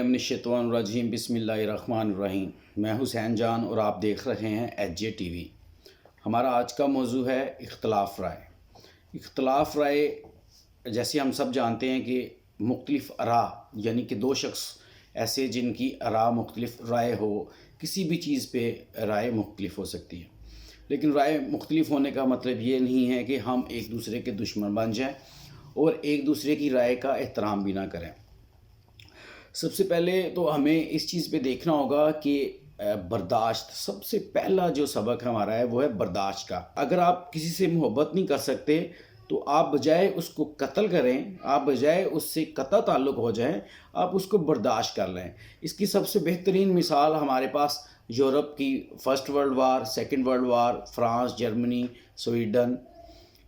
बिस्मिल्लाहिर्रहमानिर्रहीम बिस्मिल्लाहिर्रहमानिर्रहीम। मैं हुसैन जान और आप देख रहे हैं एच.जे. टीवी। हमारा आज का मौजू है इख्तलाफ राय। इख्तलाफ राय जैसे हम सब जानते हैं कि मुख्तलिफ आरा यानी कि दो शख्स ऐसे जिनकी आरा मुख्तलिफ राय हो, किसी भी चीज़ पे राय मुख्तलिफ हो सकती है, लेकिन राय मुख्तलिफ होने का मतलब ये नहीं है कि हम एक दूसरे के दुश्मन बन जाएं और एक दूसरे की राय का एहतराम भी ना करें। सबसे पहले तो हमें इस चीज़ पे देखना होगा कि बर्दाश्त, सबसे पहला जो सबक हमारा है वो है बर्दाश्त का। अगर आप किसी से मोहब्बत नहीं कर सकते तो आप बजाय उसको कत्ल करें, आप बजाय उससे कतई ताल्लुक़ हो जाएं, आप उसको बर्दाश्त कर लें। इसकी सबसे बेहतरीन मिसाल हमारे पास यूरोप की first world war, second world war, France, Germany, Sweden,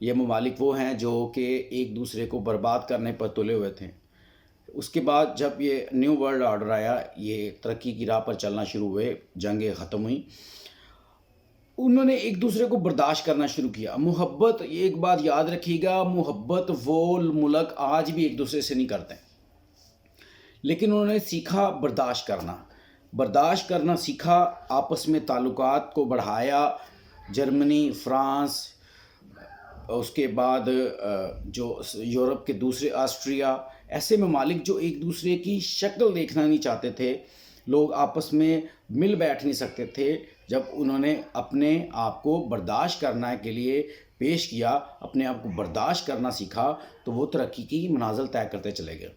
ये ममालिक वो हैं जो कि एक दूसरे को बर्बाद करने पर तुले हुए थे। उसके बाद जब ये न्यू वर्ल्ड ऑर्डर आया, ये तरक्की की राह पर चलना शुरू हुए, जंगें ख़त्म हुई, उन्होंने एक दूसरे को बर्दाश्त करना शुरू किया। मोहब्बत, एक बात याद रखिएगा, मोहब्बत वो मुल्क आज भी एक दूसरे से नहीं करते, लेकिन उन्होंने सीखा बर्दाश्त करना सीखा, आपस में ताल्लुकात को बढ़ाया। जर्मनी, फ्रांस, उसके बाद जो यूरोप के दूसरे ऑस्ट्रिया, ऐसे ममालिक जो एक दूसरे की शक्ल देखना नहीं चाहते थे, लोग आपस में मिल बैठ नहीं सकते थे, जब उन्होंने अपने आप को बर्दाश्त करने के लिए पेश किया, अपने आप को बर्दाश्त करना सीखा, तो वो तरक्की की मनाज़िल तय करते चले गए।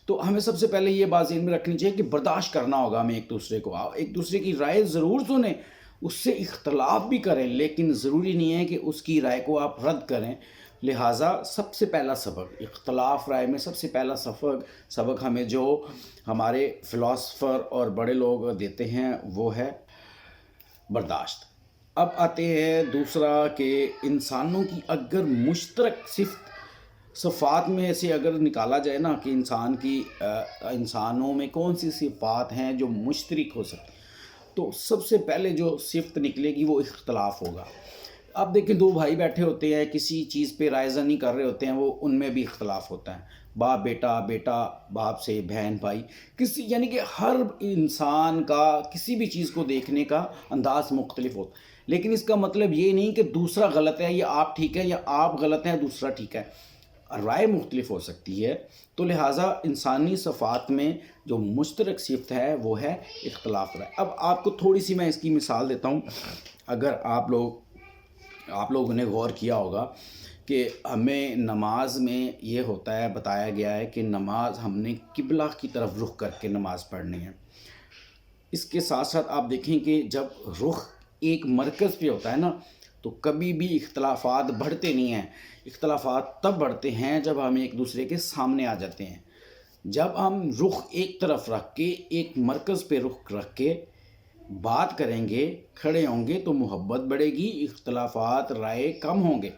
तो हमें सबसे पहले ये बात ज़हन में रखनी चाहिए कि बर्दाश्त करना होगा हमें एक दूसरे को। एक दूसरे की राय ज़रूर सुनें, उससे इख्तलाफ भी करें, लेकिन ज़रूरी नहीं है कि उसकी राय को आप रद्द करें। लिहाजा सबसे पहला सबक इख्तलाफ राय में, सबसे पहला सबक हमें जो हमारे फ़िलासफ़र और बड़े लोग देते हैं वो है बर्दाश्त। अब आते हैं दूसरा कि इंसानों की अगर मुश्तरक सिफ़ात में से अगर निकाला जाए ना कि इंसानों में कौन सी सिफ़ात हैं जो मुश्तरक हो सकती, तो सबसे पहले जो सिफ़त निकलेगी वो इख्तलाफ होगा। आप देखें, दो भाई बैठे होते हैं, किसी चीज़ पे रायज़ा नहीं कर रहे होते हैं, वो उनमें भी इख्तलाफ होता है। बाप बेटा, बेटा बाप से, बहन भाई, किसी यानी कि हर इंसान का किसी भी चीज़ को देखने का अंदाज़ मुख्तलिफ होता है, लेकिन इसका मतलब ये नहीं कि दूसरा गलत है या आप ठीक है, या आप गलत हैं दूसरा ठीक है। राय मुख्तलिफ हो सकती है। तो लिहाजा इंसानी सिफ़ात में जो मुश्तरक सिफ़त है वो है इख्तलाफ राय। अब आपको थोड़ी सी मैं इसकी मिसाल देता हूँ। अगर आप लोगों ने गौर किया होगा कि हमें नमाज में ये होता है, बताया गया है कि नमाज हमने किबला की तरफ रुख करके नमाज पढ़नी है। इसके साथ साथ आप देखें कि जब रुख एक मरकज़ पे होता है ना, तो कभी भी इख्तलाफात बढ़ते नहीं हैं। इख्तलाफात तब बढ़ते हैं जब हम एक दूसरे के सामने आ जाते हैं। जब हम रुख एक तरफ रख के, एक मरकज़ पे रुख रख के बात करेंगे, खड़े होंगे, तो मोहब्बत बढ़ेगी, इख्तलाफात राय कम होंगे।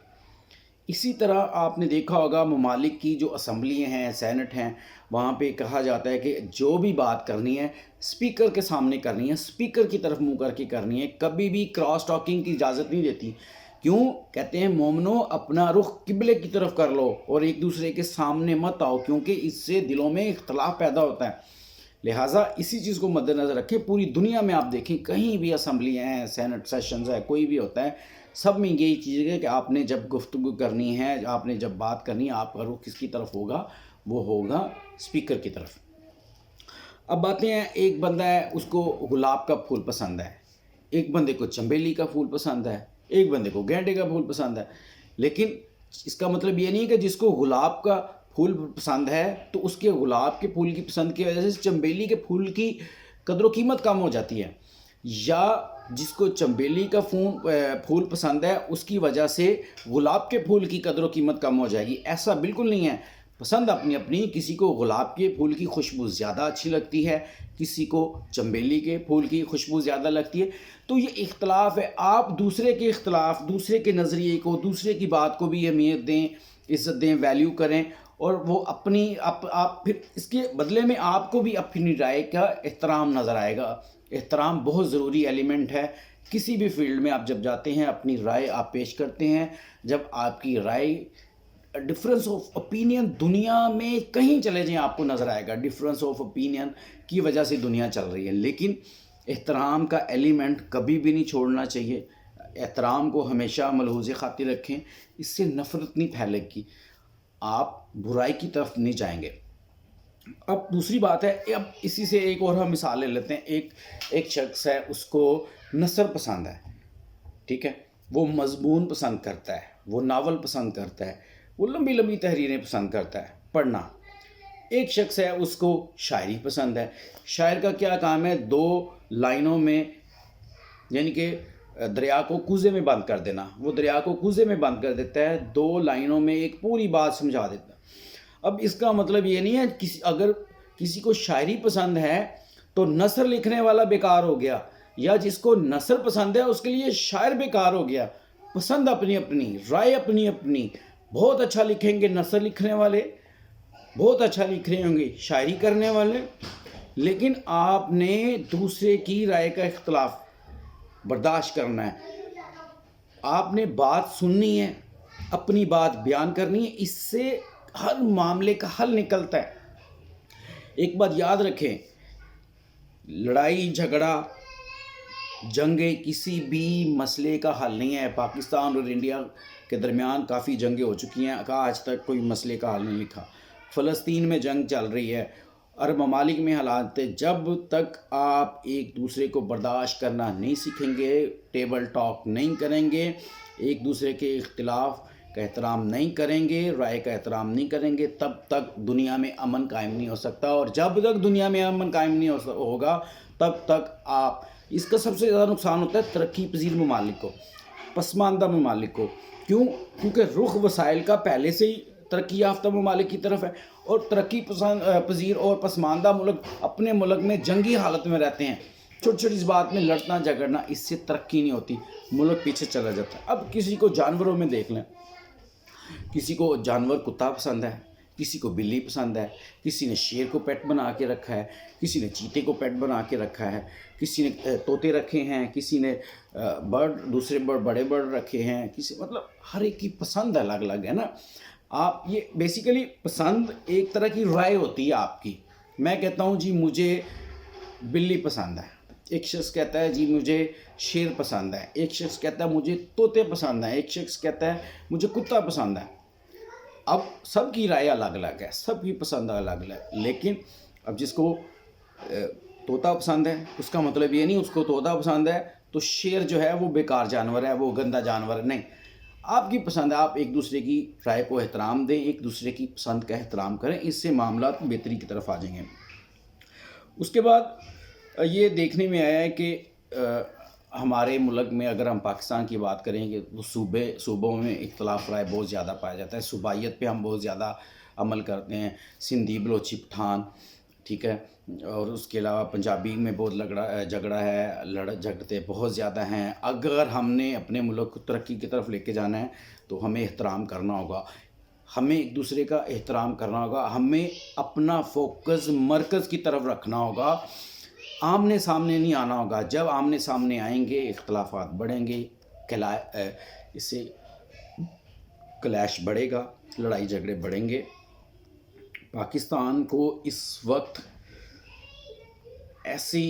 इसी तरह आपने देखा होगा ममालिक की जो असम्बलियाँ हैं, सेनेट हैं, वहाँ पे कहा जाता है कि जो भी बात करनी है स्पीकर के सामने करनी है, स्पीकर की तरफ मुँह करके करनी है, कभी भी क्रॉस टॉकिंग की इजाज़त नहीं देती। क्यों? कहते हैं मोमनो अपना रुख किबले की तरफ कर लो और एक दूसरे के सामने मत आओ, क्योंकि इससे दिलों में इख्तलाफ पैदा होता है। लिहाजा इसी चीज़ को मद्देनज़र रखें। पूरी दुनिया में आप देखें, कहीं भी असम्बलियाँ हैं, सेनेट सेशंस है, कोई भी होता है, सब में यही चीज़ है कि आपने जब गुफ्तगू करनी है, आपने जब बात करनी है, आपका रुख किसकी तरफ होगा? वो होगा स्पीकर की तरफ। अब बातें हैं, एक बंदा है, उसको गुलाब का फूल पसंद है, एक बंदे को चंबेली का फूल पसंद है, एक बंदे को गेंदे का फूल पसंद है। लेकिन इसका मतलब ये नहीं है कि जिसको गुलाब का फूल पसंद है तो उसके गुलाब के फूल की पसंद की वजह से चंबेली के फूल की कदर कीमत कम हो जाती है, या जिसको चंबेली का फूल पसंद है उसकी वजह से गुलाब के फूल की कदर कीमत कम हो जाएगी। ऐसा बिल्कुल नहीं है। पसंद अपनी अपनी, किसी को गुलाब के फूल की खुशबू ज़्यादा अच्छी लगती है, किसी को चंबेली के फूल की खुशबू ज़्यादा लगती है। तो ये इख्तलाफ है। आप दूसरे के इख्तलाफ, दूसरे के नज़रिए को, दूसरे की बात को भी अहमियत दें, इज़्ज़त दें, वैल्यू करें, और वो अपनी आप फिर इसके बदले में आपको भी अपनी राय का एहतराम नज़र आएगा। एहतराम बहुत ज़रूरी एलिमेंट है। किसी भी फील्ड में आप जब जाते हैं, अपनी राय आप पेश करते हैं, जब आपकी राय ڈفرینس آف اوپینین دنیا میں کہیں چلے جائیں آپ کو نظر آئے گا، ڈفرینس آف اوپینین کی وجہ سے دنیا چل رہی ہے، لیکن احترام کا ایلیمنٹ کبھی بھی نہیں چھوڑنا چاہیے۔ احترام کو ہمیشہ ملحوظ خاطر رکھیں، اس سے نفرت نہیں پھیلے گی، آپ برائی کی طرف نہیں جائیں گے۔ اب دوسری بات ہے، اب اسی سے ایک اور ہم مثال لے لیتے ہیں۔ ایک شخص ہے، اس کو نثر پسند ہے، ٹھیک ہے، وہ مضمون پسند کرتا ہے، وہ ناول پسند کرتا ہے، وہ لمبی لمبی تحریریں پسند کرتا ہے پڑھنا۔ ایک شخص ہے، اس کو شاعری پسند ہے۔ شاعر کا کیا کام ہے؟ 2 لائنوں میں، یعنی کہ دریا کو کوزے میں بند کر دینا، وہ دریا کو کوزے میں بند کر دیتا ہے، 2 لائنوں میں ایک پوری بات سمجھا دیتا ہے۔ اب اس کا مطلب یہ نہیں ہے اگر کسی کو شاعری پسند ہے تو نثر لکھنے والا بیکار ہو گیا، یا جس کو نثر پسند ہے اس کے لیے شاعر بیکار ہو گیا۔ پسند اپنی اپنی، رائے اپنی اپنی۔ بہت اچھا لکھیں گے نثر لکھنے والے، بہت اچھا لکھ رہے ہوں گے شاعری کرنے والے، لیکن آپ نے دوسرے کی رائے کا اختلاف برداشت کرنا ہے، آپ نے بات سننی ہے، اپنی بات بیان کرنی ہے، اس سے ہر معاملے کا حل نکلتا ہے۔ ایک بات یاد رکھیں، لڑائی جھگڑا جنگیں کسی بھی مسئلے کا حل نہیں ہے۔ پاکستان اور انڈیا کے درمیان کافی جنگیں ہو چکی ہیں، آج تک کوئی مسئلے کا حل نہیں لکھا۔ فلسطین میں جنگ چل رہی ہے، عرب ممالک میں حالات، جب تک آپ ایک دوسرے کو برداشت کرنا نہیں سیکھیں گے، ٹیبل ٹاک نہیں کریں گے، ایک دوسرے کے اختلاف کا احترام نہیں کریں گے، رائے کا احترام نہیں کریں گے، تب تک دنیا میں امن قائم نہیں ہو سکتا۔ اور جب تک دنیا میں امن قائم نہیں ہوگا، تب تک آپ، اس کا سب سے زیادہ نقصان ہوتا ہے ترقی پذیر ممالک کو، پسماندہ ممالک کو۔ کیونکہ رخ وسائل کا پہلے سے ہی ترقی یافتہ ممالک کی طرف ہے، اور ترقی پذیر اور پسماندہ ملک اپنے ملک میں جنگی حالت میں رہتے ہیں، چھوٹی چھوٹی اس بات میں لڑنا جھگڑنا، اس سے ترقی نہیں ہوتی، ملک پیچھے چلا جاتا ہے۔ اب کسی کو جانوروں میں دیکھ لیں، کسی کو جانور کتا پسند ہے، کسی کو بلی پسند ہے، کسی نے شیر کو پیٹ بنا کے رکھا ہے، کسی نے چیتے کو پیٹ بنا کے رکھا ہے، کسی نے طوطے رکھے ہیں، کسی نے دوسرے بڑے برڈ رکھے ہیں، مطلب ہر ایک کی پسند الگ الگ ہے نا۔ آپ یہ بیسیکلی پسند ایک طرح کی رائے ہوتی ہے آپ کی۔ میں کہتا ہوں جی مجھے بلی پسند ہے، ایک شخص کہتا ہے جی مجھے شیر پسند ہے، ایک شخص کہتا ہے مجھے طوطے پسند ہیں، ایک شخص کہتا ہے مجھے کتا پسند ہے۔ اب سب کی رائے الگ الگ ہے، سب کی پسند الگ الگ ہے، لیکن اب جس کو طوطا پسند ہے اس کا مطلب یہ نہیں اس کو طوطا پسند ہے تو شیر جو ہے وہ بیکار جانور ہے، وہ گندا جانور ہے، نہیں۔ آپ کی پسند ہے، آپ ایک دوسرے کی رائے کو احترام دیں، ایک دوسرے کی پسند کا احترام کریں، اس سے معاملات بہتری کی طرف آ جائیں گے۔ اس کے بعد یہ دیکھنے میں آیا ہے کہ ہمارے ملک میں اگر ہم پاکستان کی بات کریں کہ صوبوں میں اختلاف رائے بہت زیادہ پایا جاتا ہے، صوبائیت پہ ہم بہت زیادہ عمل کرتے ہیں، سندھی بلوچی پٹھان، ٹھیک ہے، اور اس کے علاوہ پنجابی میں بہت جھگڑا ہے، جھگڑتے بہت زیادہ ہیں۔ اگر ہم نے اپنے ملک کو ترقی کی طرف لے کے جانا ہے تو ہمیں احترام کرنا ہوگا، ہمیں ایک دوسرے کا احترام کرنا ہوگا، ہمیں اپنا فوکس مرکز کی طرف رکھنا ہوگا، آمنے سامنے نہیں آنا ہوگا۔ جب آمنے سامنے آئیں گے اختلافات بڑھیں گے، اس سے کلیش بڑھے گا، لڑائی جھگڑے بڑھیں گے۔ پاکستان کو اس وقت ایسی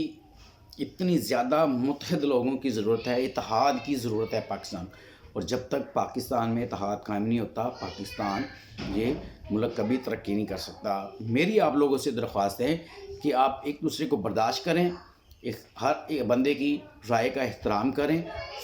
اتنی زیادہ متحد لوگوں کی ضرورت ہے، اتحاد کی ضرورت ہے پاکستان، اور جب تک پاکستان میں اتحاد قائم نہیں ہوتا، پاکستان یہ ملک کبھی ترقی نہیں کر سکتا۔ میری آپ لوگوں سے درخواست ہے کہ آپ ایک دوسرے کو برداشت کریں، ہر ایک بندے کی رائے کا احترام کریں،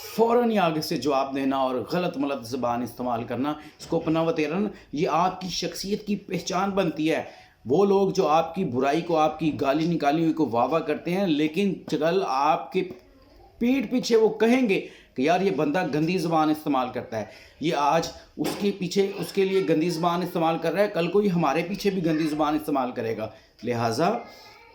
فوراً ہی آگے سے جواب دینا اور غلط ملت زبان استعمال کرنا، اس کو اپنا وتیرن، یہ آپ کی شخصیت کی پہچان بنتی ہے۔ وہ لوگ جو آپ کی برائی کو، آپ کی گالی نکالی ہوئی کو واہ واہ کرتے ہیں، لیکن کل آپ کے پیٹھ پیچھے وہ کہیں گے کہ یار یہ بندہ گندی زبان استعمال کرتا ہے، یہ آج اس کے پیچھے اس کے لیے گندی زبان استعمال کر رہا ہے، کل کوئی ہمارے پیچھے بھی گندی زبان استعمال کرے گا۔ لہٰذا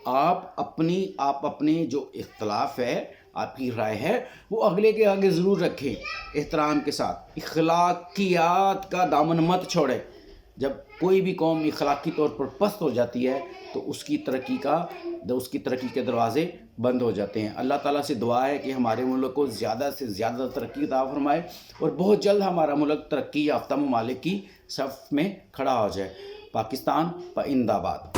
آپ اپنے جو اختلاف ہے، آپ کی رائے ہے، وہ اگلے کے آگے ضرور رکھیں، احترام کے ساتھ۔ اخلاقیات کا دامن مت چھوڑیں۔ جب کوئی بھی قوم اخلاقی طور پر پست ہو جاتی ہے تو اس کی ترقی کے دروازے بند ہو جاتے ہیں۔ اللہ تعالیٰ سے دعا ہے کہ ہمارے ملک کو زیادہ سے زیادہ ترقی عطا فرمائے اور بہت جلد ہمارا ملک ترقی یافتہ ممالک کی صف میں کھڑا ہو جائے۔ پاکستان پائندہ باد۔